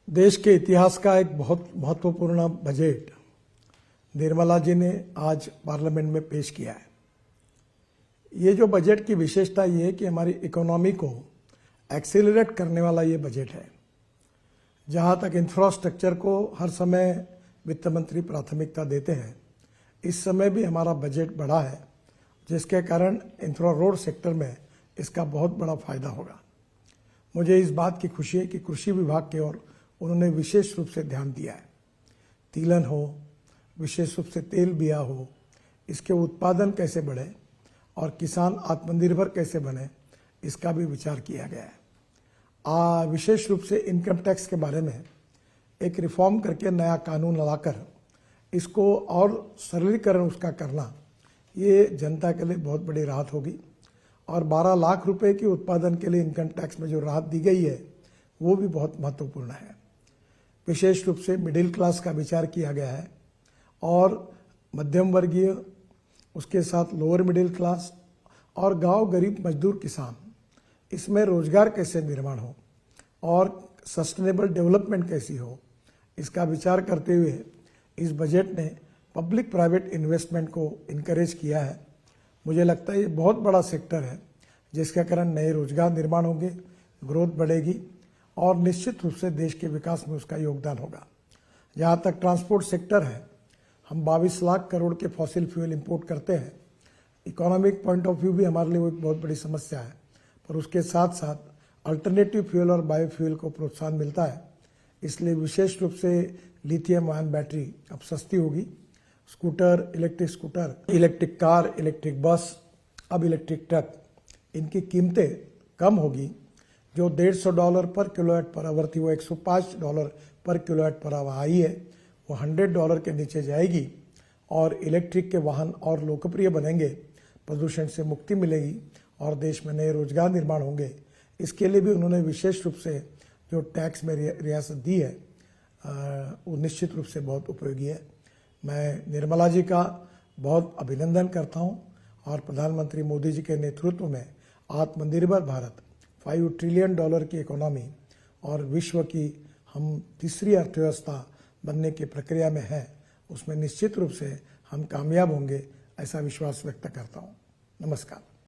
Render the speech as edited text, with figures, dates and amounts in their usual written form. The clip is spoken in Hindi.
देश के इतिहास का एक बहुत महत्वपूर्ण बजट निर्मला जी ने आज पार्लियामेंट में पेश किया है। ये जो बजट की विशेषता ये है कि हमारी इकोनॉमी को एक्सेलरेट करने वाला ये बजट है। जहाँ तक इंफ्रास्ट्रक्चर को हर समय वित्त मंत्री प्राथमिकता देते हैं, इस समय भी हमारा बजट बढ़ा है, जिसके कारण इंफ्रा रोड सेक्टर में इसका बहुत बड़ा फायदा होगा। मुझे इस बात की खुशी है कि कृषि विभाग की ओर उन्होंने विशेष रूप से ध्यान दिया है। तिलहन हो, विशेष रूप से तेल बिया हो, इसके उत्पादन कैसे बढ़े और किसान आत्मनिर्भर कैसे बने, इसका भी विचार किया गया है। विशेष रूप से इनकम टैक्स के बारे में एक रिफॉर्म करके नया कानून लाकर इसको और सरलीकरण उसका करना, ये जनता के लिए बहुत बड़ी राहत होगी। और 12 लाख रुपए के उत्पादन के लिए इनकम टैक्स में जो राहत दी गई है, वो भी बहुत महत्वपूर्ण है। विशेष रूप से मिडिल क्लास का विचार किया गया है और मध्यम वर्गीय, उसके साथ लोअर मिडिल क्लास और गांव गरीब मजदूर किसान, इसमें रोजगार कैसे निर्माण हो और सस्टेनेबल डेवलपमेंट कैसी हो, इसका विचार करते हुए इस बजट ने पब्लिक प्राइवेट इन्वेस्टमेंट को इनकरेज किया है। मुझे लगता है ये बहुत बड़ा सेक्टर है, जिसके कारण नए रोजगार निर्माण होंगे, ग्रोथ बढ़ेगी और निश्चित रूप से देश के विकास में उसका योगदान होगा। जहाँ तक ट्रांसपोर्ट सेक्टर है, हम 22 लाख करोड़ के फॉसिल फ्यूल इंपोर्ट करते हैं। इकोनॉमिक पॉइंट ऑफ व्यू भी हमारे लिए वो एक बहुत बड़ी समस्या है, पर उसके साथ साथ अल्टरनेटिव फ्यूल और बायोफ्यूल को प्रोत्साहन मिलता है। इसलिए विशेष रूप से लिथियम आयन बैटरी अब सस्ती होगी। Scooter, electric car, electric bus, अब इलेक्ट्रिक ट्रक, इनकी कीमतें कम होगी। जो $150 पर किलोवाट पर आवर थी, वो $105 पर किलोवाट पर आवर आई है, वो $100 के नीचे जाएगी और इलेक्ट्रिक के वाहन और लोकप्रिय बनेंगे, प्रदूषण से मुक्ति मिलेगी और देश में नए रोजगार निर्माण होंगे। इसके लिए भी उन्होंने विशेष रूप से जो टैक्स में रियासत दी है, वो निश्चित रूप से बहुत उपयोगी है। मैं निर्मला जी का बहुत अभिनंदन करता हूं और प्रधानमंत्री मोदी जी के नेतृत्व में आत्मनिर्भर भारत, $5 ट्रिलियन की इकोनॉमी और विश्व की हम तीसरी अर्थव्यवस्था बनने की प्रक्रिया में है, उसमें निश्चित रूप से हम कामयाब होंगे, ऐसा विश्वास व्यक्त करता हूं। नमस्कार।